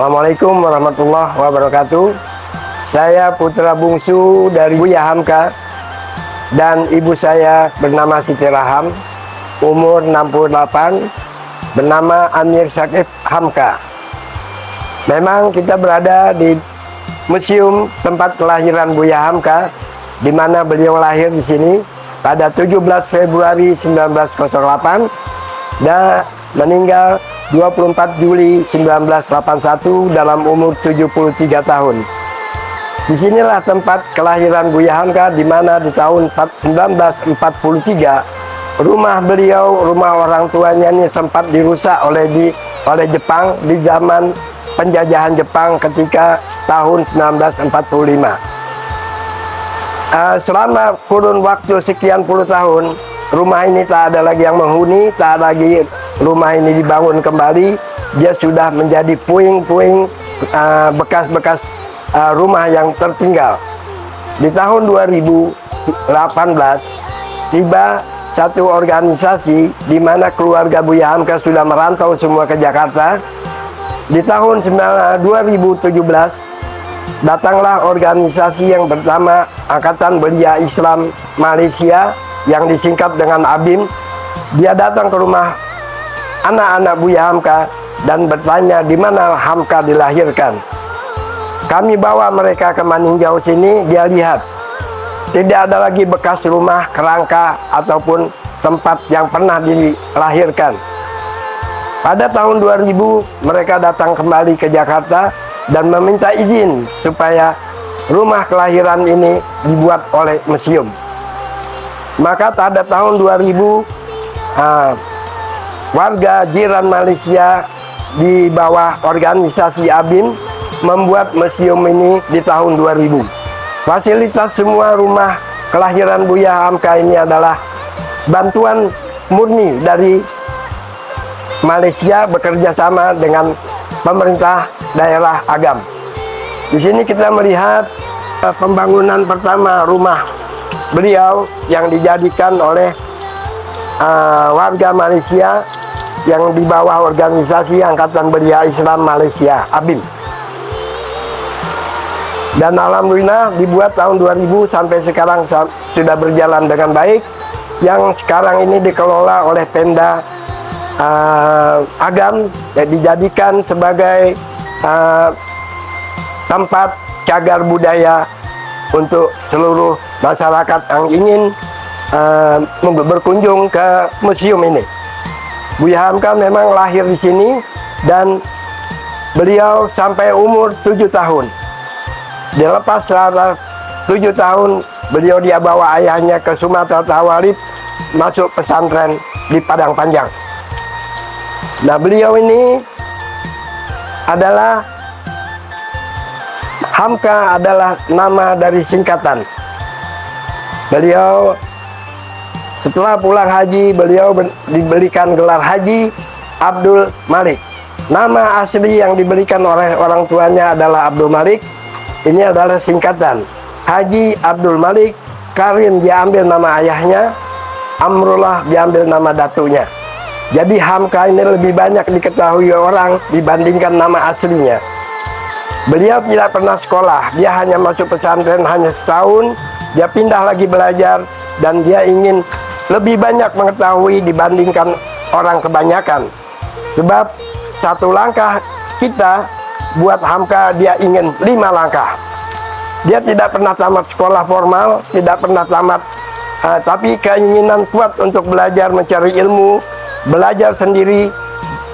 Assalamualaikum warahmatullahi wabarakatuh. Saya putra bungsu dari Buya Hamka dan ibu saya bernama Siti Raham, umur 68, bernama Amir Syakif Hamka. Memang kita berada di museum tempat kelahiran Buya Hamka, di mana beliau lahir di sini pada 17 Februari 1908 dan meninggal 24 Juli 1981 dalam umur 73 tahun. Disinilah tempat kelahiran Buya Hamka, di mana di tahun 1943 rumah beliau, rumah orang tuanya ini sempat dirusak oleh Jepang di zaman penjajahan Jepang ketika tahun 1945. Selama kurun waktu sekian puluh tahun, rumah ini tak ada lagi yang menghuni, tak ada lagi rumah ini dibangun kembali. Dia sudah menjadi puing-puing bekas-bekas rumah yang tertinggal. Di tahun 2018 tiba satu organisasi di mana keluarga Buya Hamka sudah merantau semua ke Jakarta. Di tahun 2017 datanglah organisasi yang bernama Angkatan Belia Islam Malaysia yang disingkat dengan ABIM. Dia datang ke rumah anak-anak Buya Hamka dan bertanya di mana Hamka dilahirkan. Kami bawa mereka ke Maninjau sini, dia lihat tidak ada lagi bekas rumah, kerangka ataupun tempat yang pernah dilahirkan. Pada tahun 2000 mereka datang kembali ke Jakarta dan meminta izin supaya rumah kelahiran ini dibuat oleh museum. Maka pada tahun 2000 warga jiran Malaysia di bawah organisasi ABIM membuat museum ini di tahun 2000. Fasilitas semua rumah kelahiran Buya Hamka ini adalah bantuan murni dari Malaysia bekerja sama dengan pemerintah daerah Agam. Di sini kita melihat pembangunan pertama rumah beliau yang dijadikan oleh warga Malaysia yang di bawah organisasi Angkatan Belia Islam Malaysia ABIM. Dan alhamdulillah dibuat tahun 2000 sampai sekarang sudah berjalan dengan baik. Yang sekarang ini dikelola oleh Pemda Agam, dijadikan sebagai tempat cagar budaya untuk seluruh masyarakat yang ingin berkunjung ke museum ini. Buya Hamka memang lahir di sini dan beliau sampai umur 7 tahun. Dilepas setelah 7 tahun, beliau dia bawa ayahnya ke Sumatera Tawalib, masuk pesantren di Padang Panjang. Nah, beliau ini adalah Hamka adalah nama dari singkatan. Beliau setelah pulang haji, beliau diberikan gelar Haji Abdul Malik. Nama asli yang diberikan oleh orang tuanya adalah Abdul Malik. Ini adalah singkatan Haji Abdul Malik. Karim diambil nama ayahnya, Amrullah diambil nama datunya. Jadi Hamka ini lebih banyak diketahui orang dibandingkan nama aslinya. Beliau tidak pernah sekolah, dia hanya masuk pesantren hanya setahun. Dia pindah lagi belajar dan dia ingin lebih banyak mengetahui dibandingkan orang kebanyakan. Sebab satu langkah kita buat Hamka, dia ingin 5 langkah. Dia tidak pernah tamat sekolah formal, tidak pernah tamat, tapi keinginan kuat untuk belajar mencari ilmu, belajar sendiri.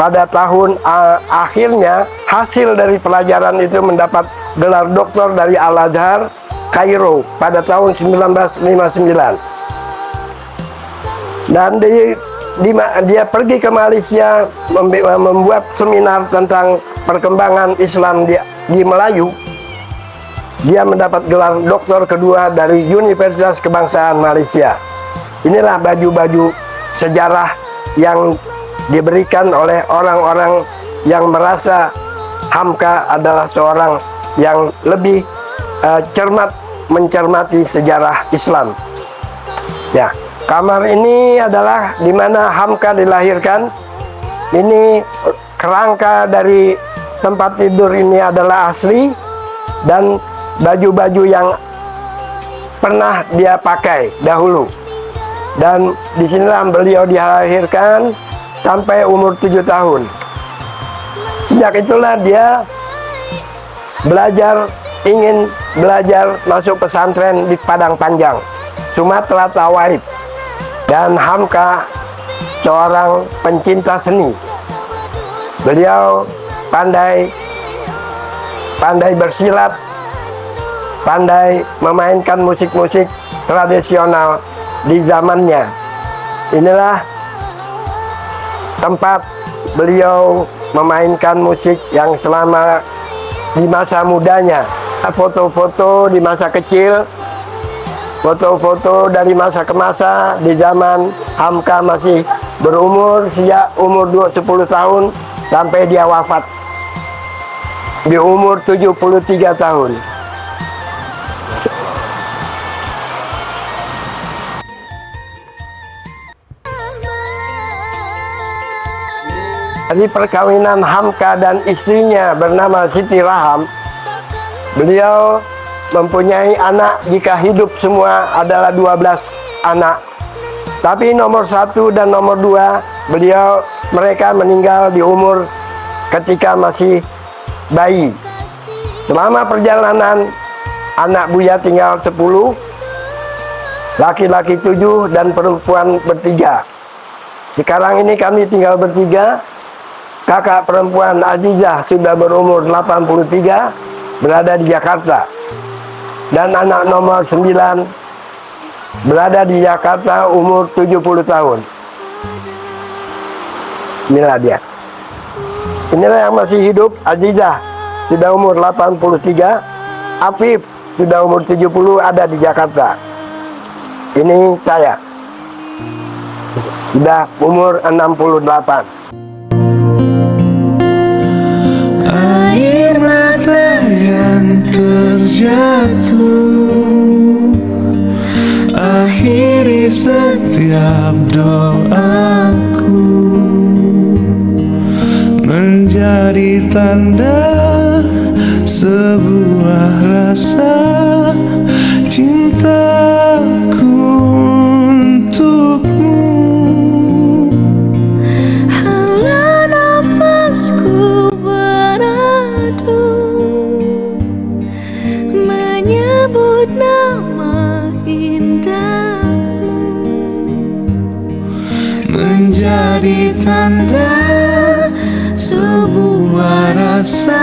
Pada tahun akhirnya hasil dari pelajaran itu mendapat gelar doktor dari Al-Azhar Kairo pada tahun 1959. Dan dia pergi ke Malaysia membuat seminar tentang perkembangan Islam di Melayu. Dia mendapat gelar doktor kedua dari Universitas Kebangsaan Malaysia. Inilah baju-baju sejarah yang diberikan oleh orang-orang yang merasa Hamka adalah seorang yang lebih cermat mencermati sejarah Islam. Ya. Kamar ini adalah di mana Hamka dilahirkan. Ini kerangka dari tempat tidur ini adalah asli dan baju-baju yang pernah dia pakai dahulu. Dan disinilah beliau dilahirkan sampai umur 7 tahun. Sejak itulah dia ingin belajar masuk pesantren di Padang Panjang, Sumatera Tawaib. Dan Hamka seorang pencinta seni. Beliau pandai bersilat, pandai memainkan musik-musik tradisional di zamannya. Inilah tempat beliau memainkan musik yang selama di masa mudanya. Foto-foto di masa kecil, foto-foto dari masa ke masa di zaman Hamka masih berumur, sejak umur 10 tahun sampai dia wafat di umur 73 tahun. Dari perkawinan Hamka dan istrinya bernama Siti Raham, beliau mempunyai anak. Jika hidup semua adalah 12 anak. Tapi nomor 1 dan nomor 2 mereka meninggal di umur ketika masih bayi. Selama perjalanan anak Buya tinggal 10, laki-laki 7 dan perempuan 3. Sekarang ini kami tinggal 3. Kakak perempuan Azizah sudah berumur 83, berada di Jakarta. Dan anak nomor 9 berada di Jakarta, umur 70 tahun. Inilah dia. Inilah yang masih hidup. Azizah sudah umur 83, Afif sudah umur 70, ada di Jakarta. Ini saya, sudah umur 68. Air mata yang terjatuh akhiri setiap doaku, menjadi tanda sebuah rasa cintaku untukmu. Hela nafasku beradu menyebut nama indahmu, menjadi tanda sebuah rasa